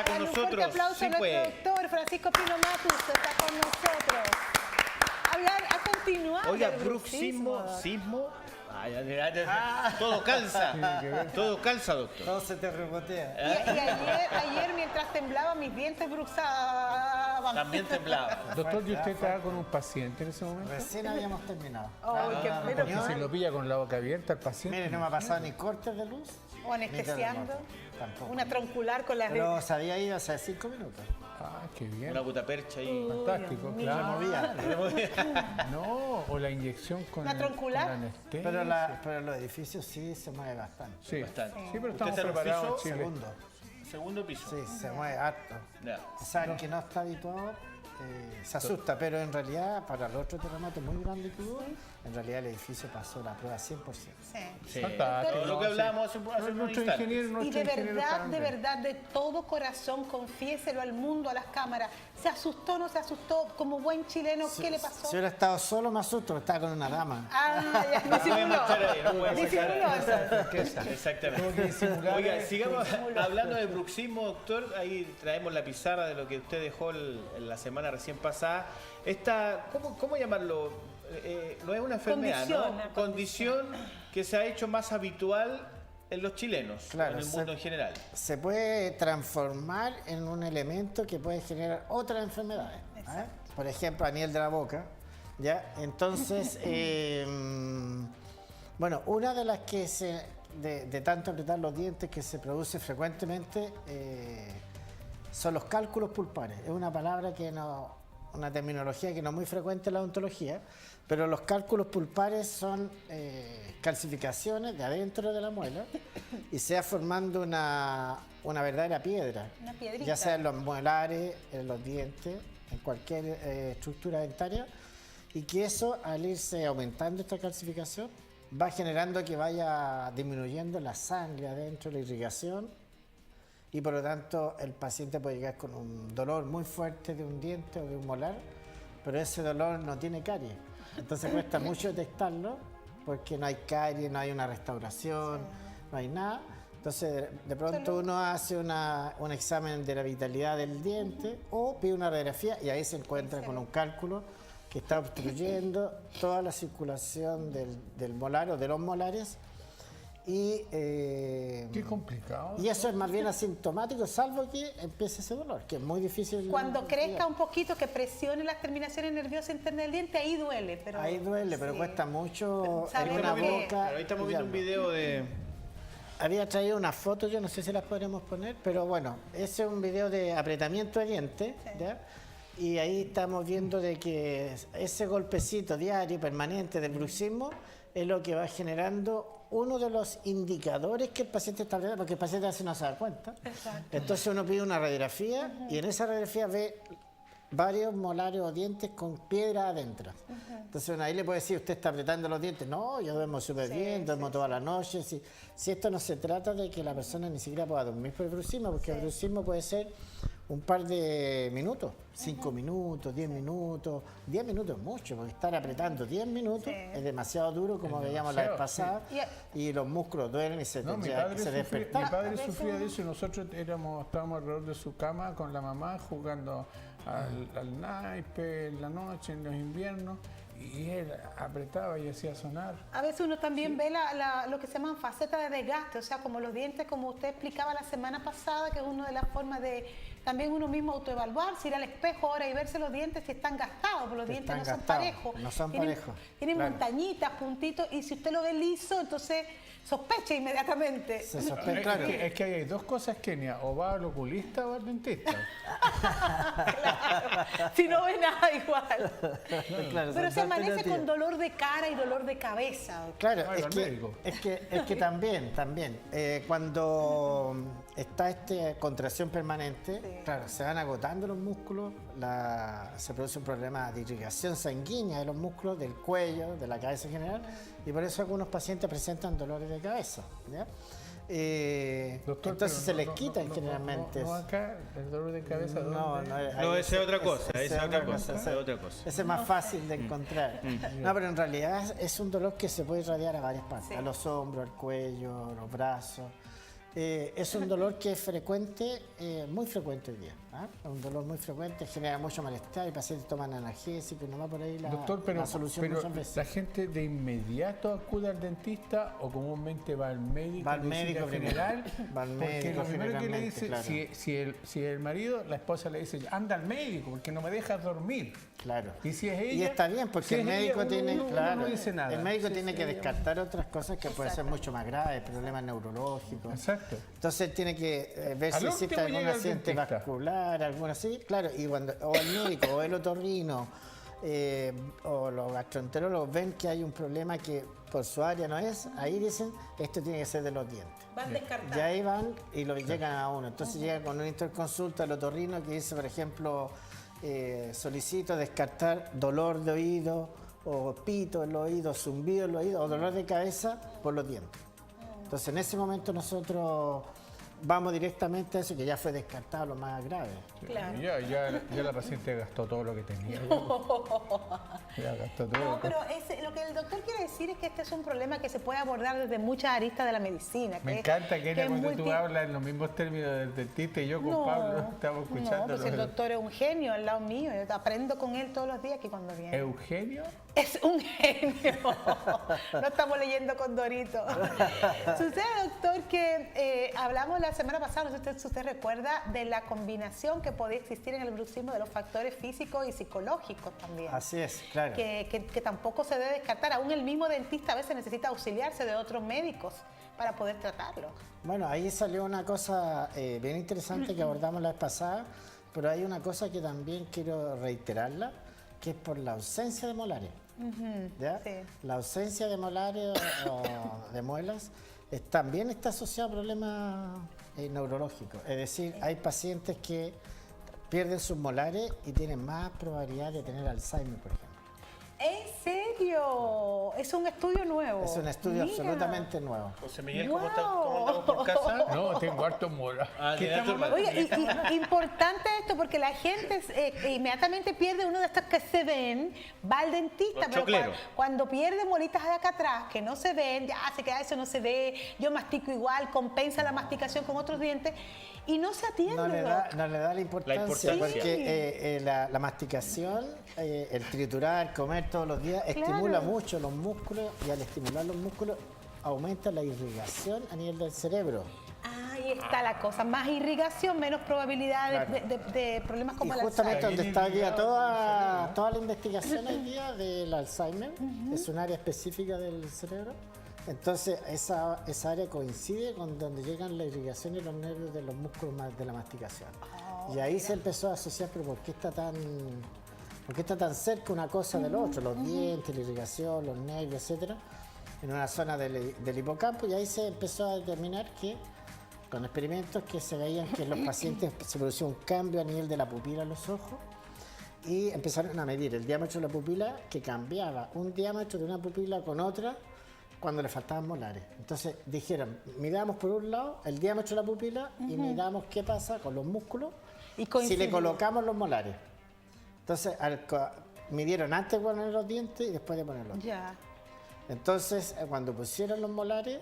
con Un fuerte nosotros. aplauso Sí, a nuestro pues. doctor Francisco Pino Matus, está con nosotros. Ha continuado Oiga, el bruxismo, bruxismo. sismo. Todo calza. Todo calza, doctor. Todo se te rebotea. Y ayer mientras temblaba mis dientes bruxaban. También temblaba. Doctor, ¿y usted estaba con un paciente en ese momento? Recién habíamos terminado. Ay, qué pena. Porque si lo pilla con la boca abierta el paciente. Mire, no me ha pasado ni cortes de luz. O anestesiando. Tampoco. Una troncular con las Pero se había ido hace 5 minutos. Ah, qué bien. Una puta percha ahí. Fantástico, Se claro. movía. No, o la inyección con, ¿Una troncular? con anestesia. Pero los edificios sí se mueven bastante. Sí, Bastante. sí, pero ¿Usted estamos está en un preparados en piso? Chile. Segundo. Segundo piso. Sí, se mueve harto. Ya. O sea, el que no está habituado se asusta, pero en realidad para el otro terremoto muy grande que hubo, en realidad el edificio pasó la prueba 100%. Sí. Sí. Fantástico. Todo lo que hablábamos hace unos Nuestro instantes. ingeniero, Y nuestro ingeniero de verdad, de todo corazón, confiéselo al mundo, a las cámaras. ¿Se asustó, no se asustó? Como buen chileno, ¿qué le pasó? Si hubiera estado solo, me asusto, pero estaba con una dama. Ah, ya, No puede marchar ahí, no puede disimuló. marchar. Disimuló. Exactamente. Oiga, sigamos hablando de bruxismo, doctor. Ahí traemos la pizarra de lo que usted dejó en la semana recién pasada. Esta, ¿cómo llamarlo? No es una enfermedad, Condición, ¿no? Condición que se ha hecho más habitual en los chilenos, Claro, en el mundo en general. Se puede transformar en un elemento que puede generar otras enfermedades. ¿eh? Por ejemplo, a nivel de la boca. ¿Ya? Entonces, bueno, una de las que de tanto apretar los dientes que se produce frecuentemente son los cálculos pulpares. Es una palabra que no, una terminología que no es muy frecuente en la odontología, pero los cálculos pulpares son calcificaciones de adentro de la muela y se va formando una verdadera piedra, Una piedrita. ya sea en los molares, en los dientes, en cualquier estructura dentaria, y que eso, al irse aumentando esta calcificación, va generando que vaya disminuyendo la sangre adentro, la irrigación, y por lo tanto el paciente puede llegar con un dolor muy fuerte de un diente o de un molar, pero ese dolor no tiene caries. Entonces cuesta mucho detectarlo porque no hay caries, no hay una restauración, no hay nada. Entonces de pronto uno hace un examen de la vitalidad del diente o pide una radiografía y ahí se encuentra con un cálculo que está obstruyendo toda la circulación del molar o de los molares. Qué complicado. Y eso es más bien asintomático, salvo que empiece ese dolor, que es muy difícil. Cuando crezca un poquito, que presione las terminaciones nerviosas internas del diente, ahí duele. Pero, Ahí duele, pero sí. cuesta mucho en Sabemos una que- boca. Pero ahí estamos viendo un pillarlo. video de... Había traído unas fotos, yo no sé si las podremos poner, pero bueno, ese es un video de apretamiento de dientes, ¿ya? Y ahí estamos viendo de que ese golpecito diario, permanente del bruxismo, es lo que va generando uno de los indicadores que el paciente está apretando, porque el paciente a veces no se da cuenta. Exacto. Entonces uno pide una radiografía y en esa radiografía ve varios molares o dientes con piedra adentro. Entonces uno ahí le puede decir, usted está apretando los dientes. No, yo duermo súper bien, duermo toda la noche. Si esto no se trata de que la persona ni siquiera pueda dormir por el bruxismo, porque el bruxismo puede ser un par de minutos, 5 minutos, 10 minutos. 10 minutos es mucho, porque estar apretando 10 minutos es demasiado duro, como veíamos la vez pasada, y los músculos duelen y se No, mi tendría que se padre despertar. sufría de eso y nosotros estábamos alrededor de su cama con la mamá jugando al naipe en la noche, en los inviernos, y él apretaba y hacía sonar. A veces uno también ve lo que se llaman facetas de desgaste, o sea, como los dientes, como usted explicaba la semana pasada, que es una de las formas de también uno mismo autoevaluarse, ir al espejo ahora y verse los dientes si están gastados, porque los dientes no son parejos. No son Tienen- parejos. Tienen claro. montañitas, puntitos, y si usted lo ve liso, entonces sospecha inmediatamente. Se sospecha, claro. Es que hay dos cosas, Kenia, o va al oculista o al dentista. Claro, si no ve nada igual. Claro, Pero son se dos amanece alternativas. con dolor de cara y dolor de cabeza. Claro, Vaya al médico. es que también, cuando está esta contracción permanente, claro, se van agotando los músculos, se produce un problema de irrigación sanguínea de los músculos, del cuello, de la cabeza en general, y por eso algunos pacientes presentan dolores de cabeza. ¿Ya? Doctor, Entonces pero se les no, quitan no, generalmente. No, acá, el dolor de cabeza. No, ¿dónde? No, ahí esa es otra cosa, esa esa es otra cosa, esa es otra cosa. Ese es más fácil de encontrar. No, pero en realidad es un dolor que se puede irradiar a varias partes, Sí. a los hombros, al cuello, los brazos. Es un dolor que es frecuente, muy frecuente hoy día. Es un dolor muy frecuente, genera mucho malestar, y pacientes toman analgésicos, y no va por ahí Doctor, pero, la solución muchas veces. ¿la gente de inmediato acude al dentista o comúnmente va al médico? Va al médico general. Va al Porque médico lo primero que le generalmente, dice, claro. si el marido, la esposa le dice, anda al médico porque no me dejas dormir. Claro. Y si es ella. Y está bien, porque si el es médico ella, tiene, uno claro, no dice nada. el médico Sí, tiene sí, que descartar otras cosas que pueden ser Exacto. mucho más graves, problemas neurológicos. Exacto. Entonces tiene que ver Al si existe último algún llega el accidente dentista. vascular, alguna así, claro, y cuando o el médico o el otorrino o los gastroenterólogos ven que hay un problema que por su área no es, ahí dicen, esto tiene que ser de los dientes. Van descartados. Y ahí van y lo llegan a uno. Entonces llega con una interconsulta al otorrino que dice, por ejemplo, solicito descartar dolor de oído o pito en los oídos, zumbido en los oídos o dolor de cabeza por los dientes. Entonces en ese momento nosotros vamos directamente a eso que ya fue descartado lo más grave. Claro. Ya la paciente gastó todo lo que tenía. Ya gastó todo. No, pero lo que el doctor quiere decir es que este es un problema que se puede abordar desde muchas aristas de la medicina. Me encanta que es cuando tú multi- hablas en los mismos términos del dentista y yo con No, Pablo estamos escuchando. No, pues el doctor es un genio al lado mío. Yo aprendo con él todos los días aquí cuando viene. ¿Eugenio? Es un genio. No estamos leyendo con Dorito. Sucede, doctor, que hablamos la semana pasada, no sé si usted recuerda, de la combinación que podía existir en el bruxismo de los factores físicos y psicológicos también. Así es, claro. Que tampoco se debe descartar. Aún el mismo dentista a veces necesita auxiliarse de otros médicos para poder tratarlo. Bueno, ahí salió una cosa bien interesante que abordamos la vez pasada, pero hay una cosa que también quiero reiterarla, que es por la ausencia de molares. ¿Ya? Sí. La ausencia de molares o de muelas también está asociada a problemas neurológicos. Es decir, hay pacientes que pierden sus molares y tienen más probabilidad de tener Alzheimer, por ejemplo. ¿En serio? Es un estudio nuevo. Es un estudio Mira. absolutamente nuevo. José Miguel, ¿cómo Wow. estamos por casa? No, tengo harto mola. Ah, ¿Qué tiene estamos harto hablando? Oye, importante esto porque la gente inmediatamente pierde uno de estos que se ven, va al dentista, Los pero chocleros. cuando pierde molitas de acá atrás que no se ven, ya se queda eso, no se ve, yo mastico igual, compensa la masticación con otros dientes y no se atiende. No le Doc. da la importancia, importancia. porque la masticación, el triturar, comer todos los días, estimula mucho los músculos y al estimular los músculos aumenta la irrigación a nivel del cerebro. Ahí está la cosa, más irrigación, menos probabilidad de problemas como Y el justamente Alzheimer. donde está hoy día toda la investigación hoy día del Alzheimer, es un área específica del cerebro. Entonces esa área coincide con donde llegan la irrigación y los nervios de los músculos de la masticación. Y ahí se empezó a asociar, pero ¿por qué está tan cerca una cosa del otro? Los dientes, la irrigación, los nervios, etcétera, en una zona del hipocampo, y ahí se empezó a determinar que con experimentos que se veían que en los pacientes se producía un cambio a nivel de la pupila en los ojos y empezaron a medir el diámetro de la pupila, que cambiaba un diámetro de una pupila con otra cuando le faltaban molares. Entonces dijeron, midamos por un lado el diámetro de la pupila y midamos qué pasa con los músculos Y si coincidió. le colocamos los molares. Entonces midieron antes de poner los dientes y después de ponerlos. Ya. Entonces, cuando pusieron los molares,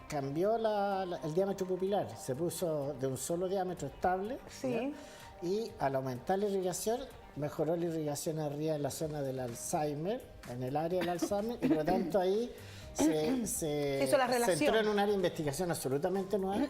cambió el diámetro pupilar, se puso de un solo diámetro estable. Sí. ¿ya? Y al aumentar la irrigación, mejoró la irrigación arriba en la zona del Alzheimer, en el área del Alzheimer, y por lo tanto ahí se hizo la relación. entró en un área de investigación absolutamente nueva,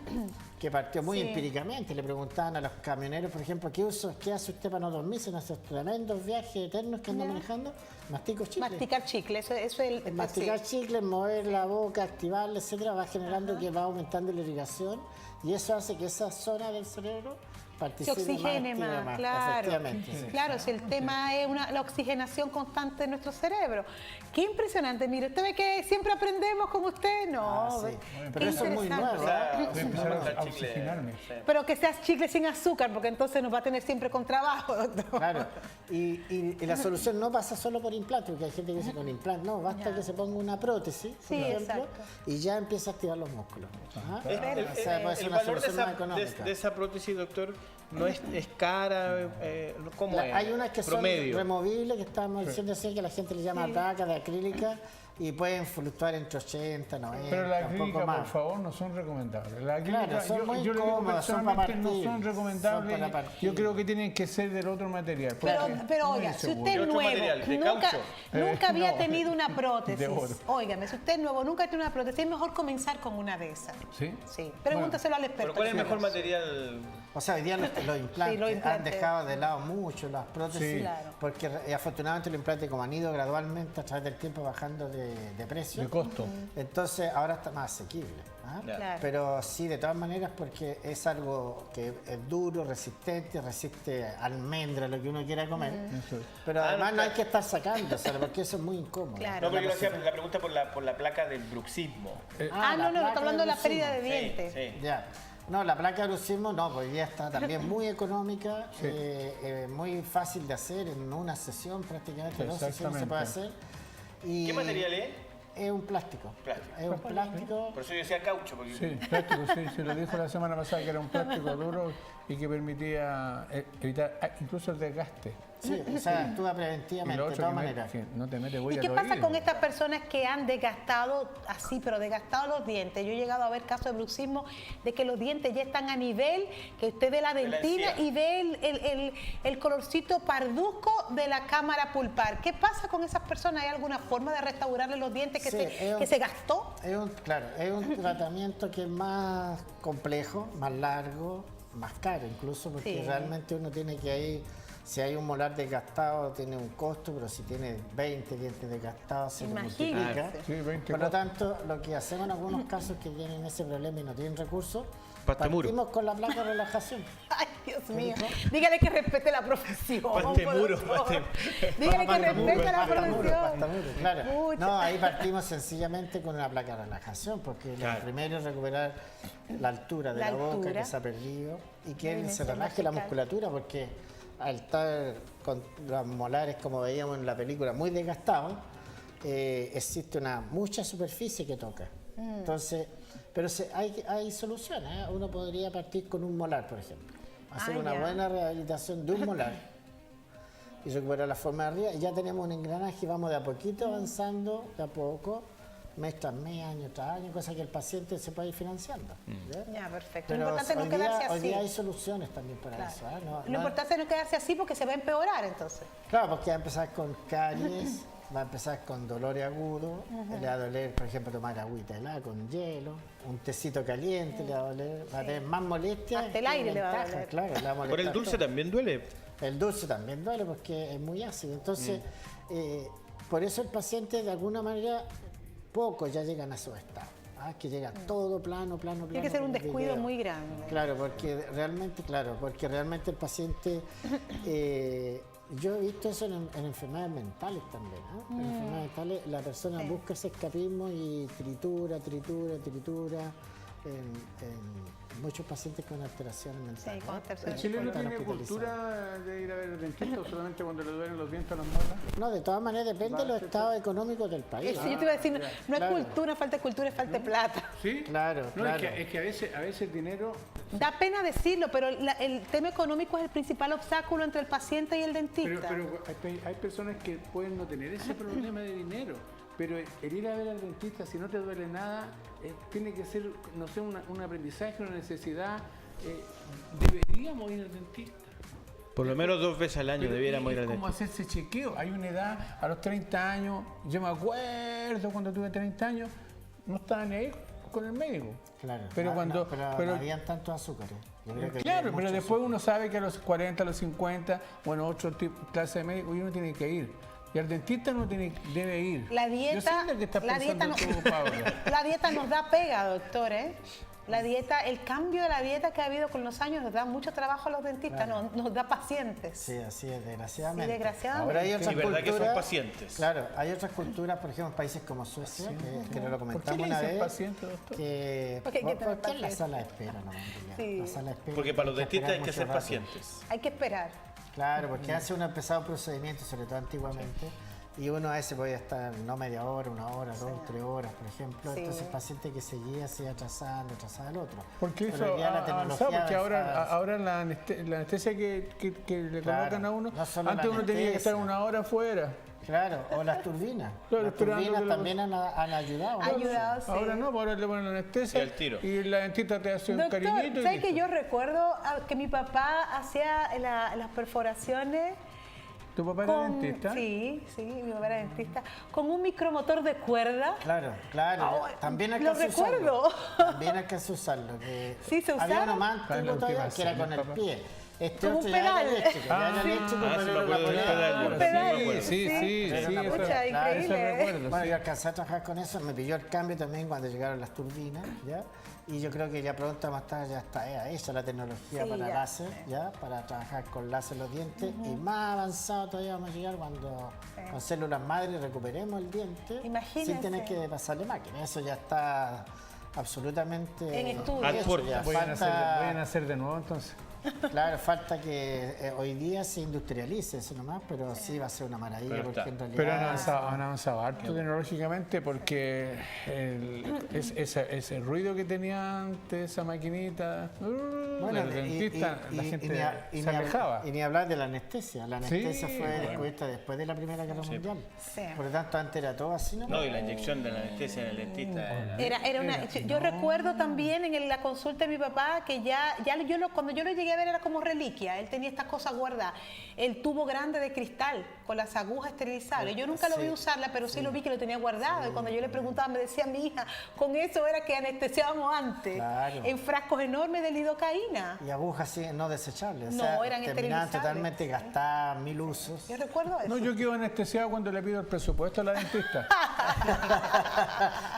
que partió muy Sí. empíricamente. Le preguntaban a los camioneros, por ejemplo, ¿qué hace usted para no dormirse en esos tremendos viajes eternos que anda manejando? Mastico chicle. Masticar chicle, eso es el Masticar sí. chicle, mover la boca, activarla, etcétera, va generando que va aumentando la irrigación y eso hace que esa zona del cerebro Se participe oxigene active más, claro. efectivamente, sí. Claro, si el tema es la oxigenación constante de nuestro cerebro. Qué impresionante, mire, usted ve que siempre aprendemos con usted, ¿no? Ah, sí. Qué Pero eso es muy interesante. nuevo. O sea, Voy a empezar masticar a chicle. oxigenarme. Sí. Pero que seas chicle sin azúcar, porque entonces nos va a tener siempre con trabajo, doctor. Claro, y la solución no pasa solo por implante, porque hay gente que dice con implante, no, basta que se ponga una prótesis, por Sí, ejemplo, exacto. y ya empieza a activar los músculos. Ajá. El O sea, puede ser el una valor de solución más esa, económica. de esa prótesis, doctor, no es cara. ¿Cómo es? Hay unas que Promedio. son removibles, que estábamos diciendo así, que la gente le llama placa de acrílica. y pueden fluctuar entre 80, 90, Pero la un poco clínica, más. por favor, no son recomendables. La Claro, clínica, son muy yo le digo cómodas, son para personalmente, no partir, son recomendables. son para partir. Yo creo que tienen que ser del otro material. Pero, porque pero no oiga, es si seguro. usted ¿De es otro nuevo, material? ¿De nunca, caucho? nunca había No, tenido una prótesis, de oro. óigame, si usted es nuevo, nunca ha tenido una prótesis, es mejor comenzar con una de esas. ¿Sí? Sí, pregúntaselo al experto. ¿Pero cuál es el si mejor acaso. material? O sea, hoy día los implantes, los implantes. han dejado de lado mucho las prótesis, Sí. Claro. porque afortunadamente los implantes como han ido gradualmente a través del tiempo bajando de precio, De costo. entonces ahora está más asequible. ¿ah? Ya. Claro. Pero sí, de todas maneras, porque es algo que es duro, resistente, resiste almendra, lo que uno quiera comer. Eso es. Pero Ah, además no, no hay claro. que estar sacándoselo, porque eso es muy incómodo. Claro. No, pero yo hacía la pregunta por la placa del bruxismo. Ah, no, la está hablando de la placa pérdida de bruxismo. dientes. Sí. Ya. No, la placa de bruxismo no, pues ya está también muy económica, muy fácil de hacer en una sesión, prácticamente dos sesiones se puede hacer. Y ¿Qué material es? Es un plástico. Plástico. Es un plástico. Por eso yo decía caucho. Porque... Sí, plástico, sí, se lo dijo la semana pasada que era un plástico duro y que permitía evitar incluso el desgaste. Sí, o sea, actúa Y preventivamente, lo de otro todas que, maneras. que no te mete ¿Y huella qué al pasa oído. con estas personas que han desgastado así, pero desgastado los dientes? Yo he llegado a ver casos de bruxismo de que los dientes ya están a nivel, que usted ve la De la dentina encía. y ve el colorcito parduzco de la cámara pulpar. ¿Qué pasa con esas personas? ¿Hay alguna forma de restaurarle los dientes que, Sí, que se gastó? Claro, es un tratamiento que es más complejo, más largo, más caro incluso, porque Sí. realmente uno tiene que ir, si hay un molar desgastado tiene un costo, pero si tiene 20 dientes desgastados se lo Imagínese. multiplica. Sí, 20 Por lo tanto, lo que hacemos en algunos casos que tienen ese problema y no tienen recursos, Pastemuro. partimos con la placa de relajación. Ay, Dios mío. Dígale que respete la profesión. Pastemuro, productor. Dígale que respete la Pastamuro, profesión. pastamuro, claro. Pucha. No, ahí partimos sencillamente con una placa de relajación, porque Claro. lo primero es recuperar la altura de La la boca altura. que se ha perdido y que se dimensión relaje la vertical. musculatura, porque al estar con los molares, como veíamos en la película, muy desgastados, existe mucha superficie que toca. Entonces, pero hay soluciones. ¿eh? Uno podría partir con un molar, por ejemplo. Hacer Ah, una ya. buena rehabilitación de un molar y recuperar la forma de arriba. Y ya tenemos un engranaje y vamos de a poquito avanzando, de a poco, mes tras mes, año tras año, cosa que el paciente se puede ir financiando. ¿ya? Ya, perfecto. Pero Lo importante es no hoy quedarse día, hoy así. día hay soluciones también para Claro. eso. ¿eh? Lo importante es no quedarse así porque se va a empeorar entonces. Claro, porque va a empezar con caries, va a empezar con dolor agudo, le va a doler, por ejemplo, tomar agüita helada con hielo, un tecito caliente le va a doler, va a tener más molestias. Hasta el que aire le va a ventajas, doler. Claro, le va a ¿Por el molestar dulce todo. también duele? El dulce también duele porque es muy ácido. Entonces, por eso el paciente de alguna manera, pocos ya llegan a su estado. Que llega todo plano. Tiene que ser un como el descuido video. muy grande. Claro, porque realmente el paciente, yo he visto eso en enfermedades mentales también. En enfermedades mentales la persona Sí. busca ese escapismo y tritura. En muchos pacientes con alteraciones mentales. Sí, con alteraciones. ¿El chileno Están tiene hospitalizados. cultura de ir a ver al dentista o solamente cuando le duelen los dientes a las muelas? No, de todas maneras depende de los estados económicos del país. Eso, yo te iba a decir, no es claro. cultura, falta de cultura, es falta de plata. ¿Sí? Claro, No, claro. Es que a veces el dinero... Da pena decirlo, pero el tema económico es el principal obstáculo entre el paciente y el dentista. Pero hay personas que pueden no tener ese problema de dinero, pero el ir a ver al dentista, si no te duele nada, tiene que ser, no sé, un aprendizaje, una necesidad. Deberíamos ir al dentista. Por lo menos 2 veces al año Pero debiéramos ir es al como dentista. hacerse chequeo. Hay una edad, a los 30 años, yo me acuerdo cuando tuve 30 años, no estaba ni ahí con el médico. Claro, Pero cuando... no habían tantos azúcares. Yo creo que Claro, había pero mucho después uno sabe que a los 40, a los 50, bueno, otro tipo, clase de médico, y uno tiene que ir. Y al dentista uno debe ir. La Yo dieta, sé lo que estás la dieta, pensando tú, Paula. la dieta nos da pega, doctor, ¿eh? La dieta, el cambio de la dieta que ha habido con los años nos da mucho trabajo a los dentistas, Claro. nos da pacientes. Sí, así es, desgraciadamente. Sí, desgraciadamente. Ahora hay otras Y verdad que son culturas. pacientes. Claro, hay otras culturas, por ejemplo, en países como Suecia, que no lo ¿Por qué comentamos le una dicen vez. paciente, doctor? Porque hay que tener ¿Por qué en la paciencia. sala de espera no? Sí. La sala de espera Porque para los hay dentistas hay que esperar ser mucho rato. pacientes. Hay que esperar. Claro, porque hace un pesado procedimiento, sobre todo antiguamente, y uno a veces podía estar no media hora, 1 hora, 2, 3 horas, por ejemplo. Sí. Entonces el paciente que seguía se iba atrasando al otro. Porque Pero eso hoy día ha avanzado, porque ahora la anestesia que le Claro, colocan a uno, no solo antes la uno tenía que estar anestesia. 1 hora afuera. Claro, o las turbinas. Claro, Las esperando turbinas que la- también han ayudado. Ha ayudado, sí. Ahora no, ahora le ponen anestesia Y al tiro. y la dentista te hace un Doctor, cariñito. y ¿sabes que listo. yo recuerdo que mi papá hacía las perforaciones ¿Tu papá era dentista? Sí, mi papá era dentista. Con un micromotor de cuerda. Claro, claro. Ah, también hay que lo usarlo. recuerdo. También hay que usarlo. Que Sí, se había usaba. uno más Ah, antiguo la todavía última que era cena, con el papá. pie. Este Como un otro ya era pedal. eléctrico. Ya era eléctrico, sí, pero me era acuerdo del una pedal, yo. polea. Un pedal. Sí, sí, sí, Era sí, una eso, Pucha, polea, claro. increíble. eso recuerdo. Bueno, sí. yo alcancé a trabajar con eso, me pilló el cambio también cuando llegaron las turbinas, ¿ya? Y yo creo que ya pronto más tarde ya está hecha la tecnología Sí, para ya, láser, ¿ya? Para trabajar con láser los dientes. Y más avanzado todavía vamos a llegar cuando con células madre recuperemos el diente Imagínense. sin tener que pasarle máquina. Eso ya está absolutamente En estudio. Al hecho, porto. ya. Voy a Falta- nacer de nuevo entonces. Claro, falta que hoy día se industrialice eso nomás, pero sí va a ser una maravilla Pero porque está. en realidad... Pero han avanzado harto tecnológicamente porque ese ruido que tenía antes esa maquinita, el dentista, la gente se alejaba. Y ni hablar de la anestesia. La anestesia Sí, fue bueno. descubierta después de la Primera Guerra Mundial. Sí. Por lo tanto, antes era todo así, ¿no? No, y la inyección de la anestesia en el dentista Era una, yo recuerdo también en la consulta de mi papá que cuando yo lo llegué a ver era como reliquia. Él tenía estas cosas guardadas. El tubo grande de cristal con las agujas esterilizables. Yo nunca lo vi Sí. usarla, pero sí lo vi que lo tenía guardado. Y cuando yo le preguntaba, me decía mi hija, con eso era que anestesiábamos antes. Claro. En frascos enormes de lidocaína. Y agujas así, no desechables. No, eran terminaban esterilizables. totalmente gastadas, 1000 usos. Yo recuerdo eso. No, yo quedo anestesiado cuando le pido el presupuesto a la dentista.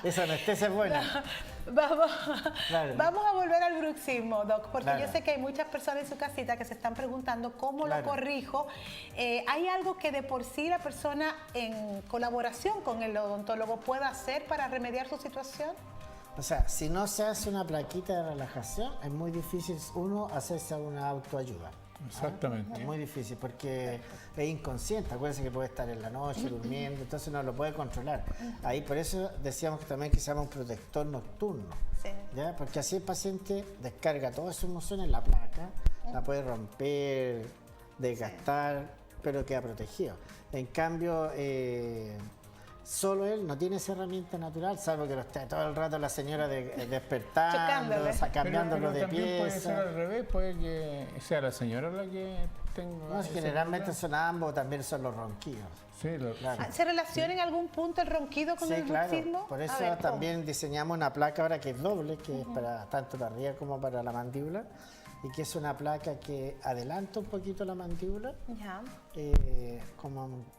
Esa anestesia es buena. Claro. Vamos a volver al bruxismo, Doc, porque Claro. yo sé que hay muchas personas en su casita que se están preguntando cómo Claro. lo corrijo. ¿Hay algo que de por sí la persona en colaboración con el odontólogo pueda hacer para remediar su situación? O sea, si no se hace una plaquita de relajación, es muy difícil uno hacerse una autoayuda. Exactamente. Es muy difícil porque es inconsciente. Acuérdense que puede estar en la noche durmiendo, entonces no lo puede controlar. Ahí por eso decíamos que también que se llama un protector nocturno. Sí. ¿Ya? Porque así el paciente descarga todas sus emociones en la placa, la puede romper, desgastar, pero queda protegido. En cambio, solo él no tiene esa herramienta natural, salvo que lo esté todo el rato la señora despertando, Chocándole. cambiándolo de también puede ser pieza. al revés, puede que sea la señora la que tenga. No, ese generalmente problema. son ambos, también son los ronquidos. Sí, Claro. ¿Se relaciona en algún punto el ronquido con Sí, el claro. bruxismo? Por A eso ver, ¿cómo? también diseñamos una placa ahora que es doble, que es para tanto para arriba como para la mandíbula, y que es una placa que adelanta un poquito la mandíbula, Ya.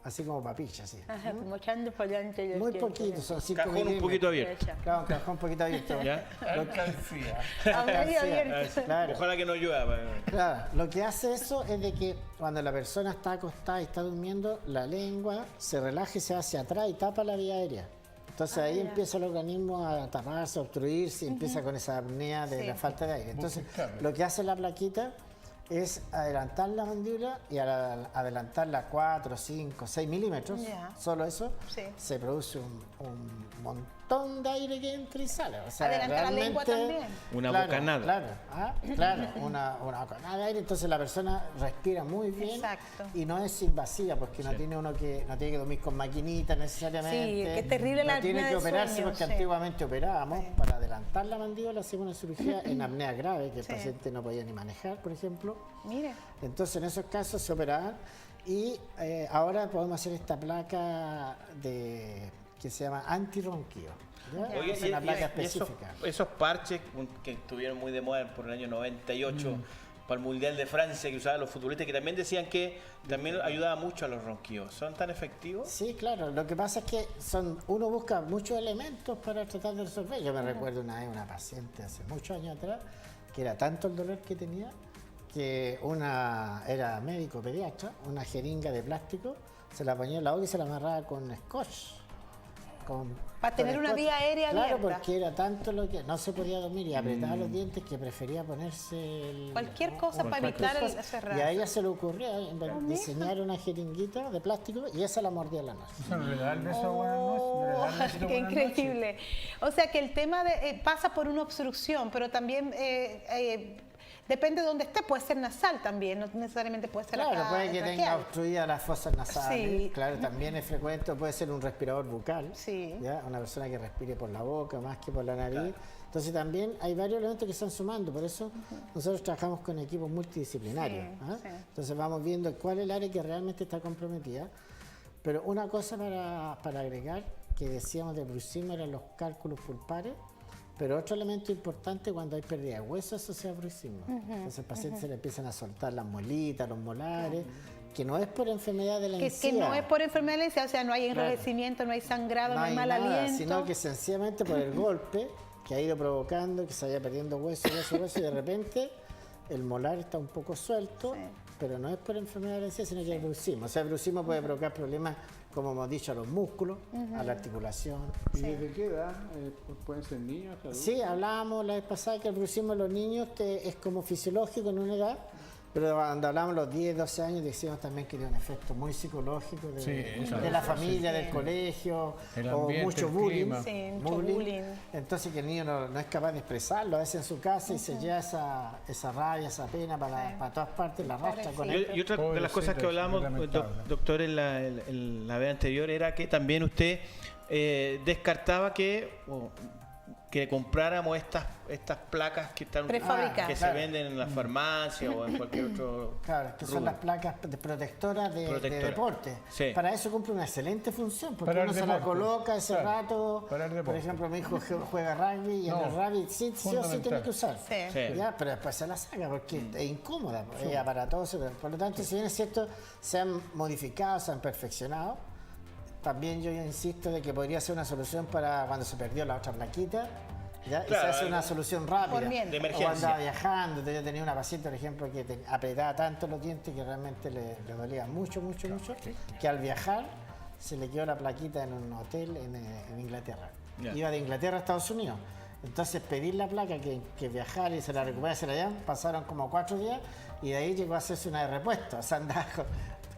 así como papilla, así. Ajá, como echando para adelante. los Muy dientes. poquito, son 5 Cajón un poquito abierto. Claro, un cajón un poquito abierto. ¿Ya? Alcancía. A medio Sí, abierto. claro. Ojalá que no llueva. Claro, lo que hace eso es de que cuando la persona está acostada y está durmiendo, la lengua se relaja y se va hacia atrás y tapa la vía aérea. Entonces ahí ya. empieza el organismo a taparse, a obstruirse y empieza con esa apnea de Sí. la falta de aire. Entonces escape. lo que hace la plaquita es adelantar la mandíbula y al adelantarla 4, 5, 6 milímetros, Ya. solo eso, Sí. se produce un montón de aire que entra y sale. O sea, Adelanta la lengua realmente- también. Una Claro, bocanada. Claro, una bocanada de aire, entonces la persona respira muy bien. Exacto. Y no es invasiva porque no tiene uno que no tiene que dormir con maquinitas necesariamente. Sí, que es terrible la no tiene apnea que de operarse sueño, porque sí. antiguamente operábamos para adelantar la mandíbula, hacíamos una cirugía en apnea grave que el Sí. paciente no podía ni manejar, por ejemplo. Mire. Entonces en esos casos se operaban y ahora podemos hacer esta placa que se llama antirronquío. ¿ya? Oye, Es una placa y específica. esos parches que estuvieron muy de moda por el año 98 para el Mundial de Francia que usaban los futbolistas, que también decían que también ayudaba mucho a los ronquíos. ¿Son tan efectivos? Sí, claro. Lo que pasa es que uno busca muchos elementos para tratar de resolver. Yo me recuerdo una vez una paciente hace muchos años atrás que era tanto el dolor que tenía que era médico pediatra, una jeringa de plástico, se la ponía en la boca y se la amarraba con scotch. Para tener una vía aérea Claro, abierta. porque era tanto lo que no se podía dormir y apretaba los dientes que prefería ponerse Cualquier cosa para cualquier evitar el cosa. cerrar. Y a ella se le ocurrió diseñar una jeringuita de plástico y esa la mordía en la noche. Eso no le da el beso a buenas noches, no le da el besito a Qué buenas noches. increíble. O sea que el tema pasa por una obstrucción, pero también depende de dónde esté, puede ser nasal también, no necesariamente puede ser Claro, acá puede que tenga traqueal. obstruidas las fosas nasales. Sí. Claro, también es frecuente, puede ser un respirador bucal. Sí. ¿Ya? Una persona que respire por la boca más que por la nariz. Entonces también hay varios elementos que están sumando, por eso nosotros trabajamos con equipos multidisciplinarios. Sí, ¿Ah? sí. Entonces vamos viendo cuál es el área que realmente está comprometida. Pero una cosa para agregar, que decíamos del bruxismo, eran los cálculos pulpares, pero otro elemento importante cuando hay pérdida de hueso asociado al bruxismo. Entonces al paciente se le empiezan a soltar las molitas, los molares, que no es por enfermedad de la Que encía. no es por enfermedad de la encía, o sea, no hay enrojecimiento, no hay sangrado, no hay mal nada, aliento. sino que sencillamente por el golpe que ha ido provocando que se vaya perdiendo hueso y de repente el molar está un poco suelto, Sí. pero no es por enfermedad de la encía, sino que es bruxismo. O sea, el bruxismo puede provocar problemas, como hemos dicho, a los músculos, a la articulación. ¿Y desde qué edad pueden ser niños? Adultos? Sí, hablábamos la vez pasada que el bruxismo en los niños es como fisiológico en una edad, pero cuando hablamos de los 10, 12 años decíamos también que tiene un efecto muy psicológico de la familia, del colegio, El o ambiente, mucho el bullying. clima. Sí, mucho bullying. Entonces que el niño no es capaz de expresarlo a veces en su casa y se lleva esa rabia, esa pena para todas partes, la arrastra con él. Y otra de las cosas que hablábamos, doctor, en la vez anterior, era que también usted descartaba que compráramos estas placas que están Prefabricadas. que Claro. se venden en la farmacia o en cualquier otro Claro, que son rubro. las placas protectoras de deporte. Sí. Para eso cumple una excelente función, porque Para el uno se la deporte. coloca ese Claro, rato. para el Por deporte. ejemplo, mi hijo juega rugby y en No, el rugby sí o sí fundamental. tiene que usar. Sí. Sí. Ya, pero después se la saca porque es incómoda, es aparatoso. Por lo tanto, si bien es cierto, se han modificado, se han perfeccionado, también yo insisto de que podría ser una solución para cuando se perdió la otra plaquita. ¿Ya? Claro, y se hace algo una solución rápida. por mientras. De O emergencia. andaba viajando. Yo tenía una paciente, por ejemplo, que apretaba tanto los dientes que realmente le dolía mucho, que al viajar se le quedó la plaquita en un hotel en Inglaterra. Ya. Iba de Inglaterra a Estados Unidos. Entonces pedir la placa que viajara y se la recuperase allá, pasaron como 4 días y de ahí llegó a hacerse una de repuesto. O sea, andaba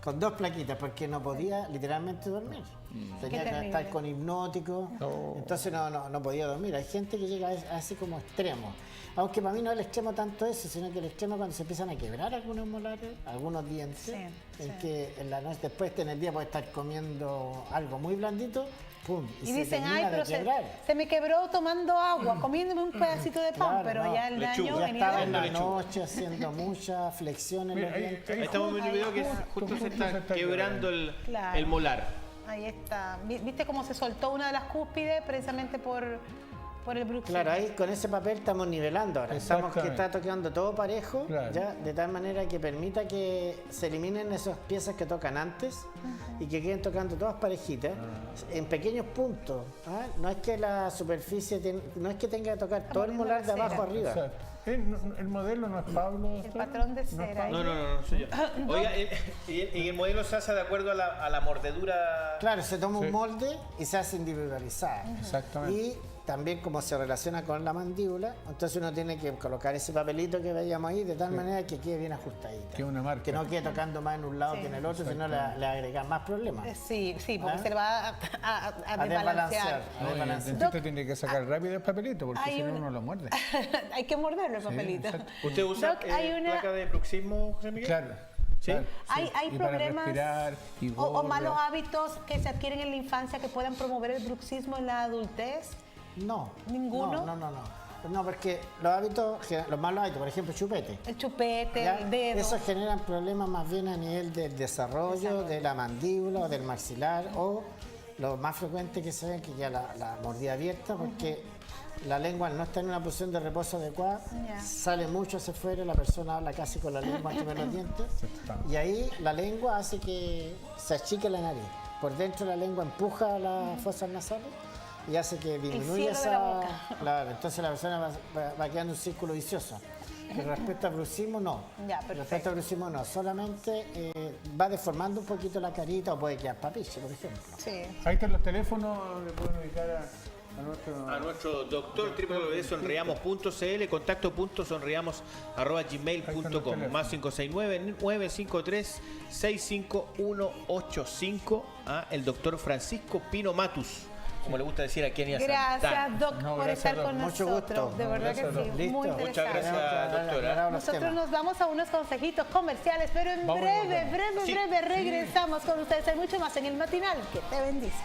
con 2 plaquitas porque no podía literalmente dormir. Tenía Qué que terrible. estar con hipnótico, entonces no podía dormir. Hay gente que llega así como extremo. Aunque para mí no es el extremo tanto eso, sino que el extremo cuando se empiezan a quebrar algunos molares, algunos dientes, Sí, en que en la noche, después en el día puede estar comiendo algo muy blandito, ¡pum! Y se dicen, termina ay, de pero quebrar. se me quebró tomando agua, comiéndome un pedacito de pan, Claro, pero no. ya el daño Lechuga. Ya venía estaba de en la Lechuga. noche haciendo muchas flexiones en Mira, los dientes. Ahí estamos viendo un video que justo se está quebrando Claro. el molar. Ahí está. ¿Viste cómo se soltó una de las cúspides precisamente por el bruxismo? Claro, ahí con ese papel estamos nivelando ahora. Estamos que Exactamente. está tocando todo parejo, Claro. ya, de tal manera que permita que se eliminen esas piezas que tocan antes y que queden tocando todas parejitas en pequeños puntos. ¿Ah? No es que la superficie, no es que tenga que tocar todo el poniendo molar de la abajo cera. arriba. Exacto. El modelo no es Pablo. El patrón de ¿No es cera. Pablo? No, soy yo. Oiga, y el modelo se hace de acuerdo a la mordedura. Claro, se toma Sí. un molde y se hace individualizada. Exactamente. Y también como se relaciona con la mandíbula, entonces uno tiene que colocar ese papelito que veíamos ahí de tal manera que quede bien ajustadita. Que una marca. Que no quede tocando más en un lado Sí. que en el otro, sino le agregas más problemas. Sí, porque ¿Ah? se le va a A desbalancear. desbalancear. a No, y el desbalancear. dentista tiene que sacar rápido el papelito porque hay si no un- uno lo muerde. Hay que morderlo el papelito. exacto. ¿Usted usa Doc, hay una- placa de bruxismo, José Miguel? Claro. ¿Sí? claro, Hay Y para problemas respirar, y o gorra. malos hábitos que se adquieren en la infancia que puedan promover el bruxismo en la adultez. No. ¿Ninguno? No, porque los hábitos, los malos hábitos, por ejemplo, chupete. El chupete, ¿ya? el dedo. Eso generan problemas más bien a nivel del desarrollo, de la mandíbula o del maxilar, o lo más frecuente que se ve que ya la mordida abierta, porque la lengua al no está en una posición de reposo adecuada, Ya. sale mucho hacia afuera, la persona habla casi con la lengua entre los dientes, y ahí la lengua hace que se achique la nariz. Por dentro la lengua empuja las fosas nasales y hace que disminuya cielo de la esa... boca. Claro, entonces la persona va quedando un círculo vicioso. Pero respecto al bruxismo, no. Ya, perfecto. Respecto al bruxismo, no. Solamente va deformando un poquito la carita o puede quedar papiche, por ejemplo. Sí. Ahí están los teléfonos, le pueden ubicar a nuestro... A nuestro doctor www.sonreamos.cl, contacto.sonreamos@gmail.com, más 569-953-65185, el doctor Francisco Pino Matus. como le gusta decir aquí en IASA. Gracias, Doc, No, por gracias, estar Doc. con Mucho nosotros. gusto. De verdad Gracias, que Doc. sí, Listo. muy Muchas interesante. gracias, doctora. Nosotros nos vamos a unos consejitos comerciales, pero en Vamos, breve, volvemos. breve regresamos con ustedes. Hay mucho más en el matinal. Que te bendice.